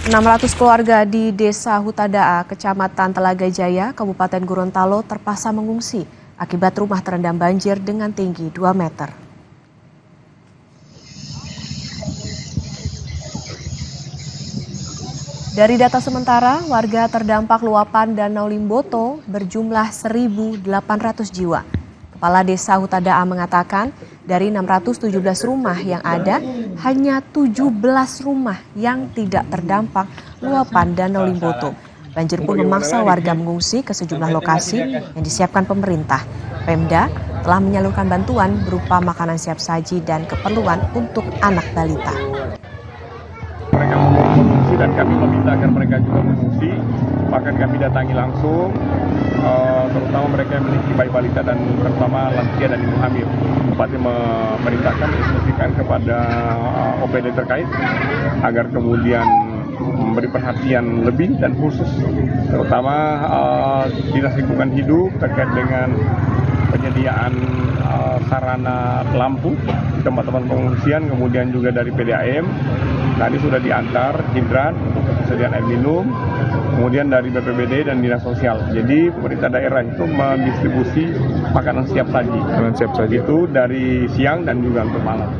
600 keluarga di Desa Hutadaa, Kecamatan Telaga Jaya, Kabupaten Gorontalo terpaksa mengungsi akibat rumah terendam banjir dengan tinggi 2 meter. Dari data sementara, warga terdampak luapan Danau Limboto berjumlah 1.800 jiwa. Kepala Desa Hutadaa mengatakan, dari 617 rumah yang ada, hanya 17 rumah yang tidak terdampak luapan Danau Limboto. Banjir pun memaksa warga mengungsi ke sejumlah lokasi yang disiapkan pemerintah. Pemda telah menyalurkan bantuan berupa makanan siap saji dan keperluan untuk anak balita. Mereka mengungsi dan kami meminta agar mereka juga mengungsi, bahkan kami datangi langsung, terutama mereka yang memiliki bayi balita dan terutama lansia dan ibu hamil. Bupati memerintahkan instruksikan kepada OPD terkait agar kemudian memberi perhatian lebih dan khusus, terutama Dinas Lingkungan Hidup terkait dengan penyediaan sarana lampu di tempat-tempat pengungsian, kemudian juga dari PDAM. Tadi sudah diantar hidran untuk persediaan air minum, kemudian dari BPBD dan Dinas Sosial. Jadi pemerintah daerah itu mendistribusi makanan siap saji. Itu dari siang dan juga untuk malam.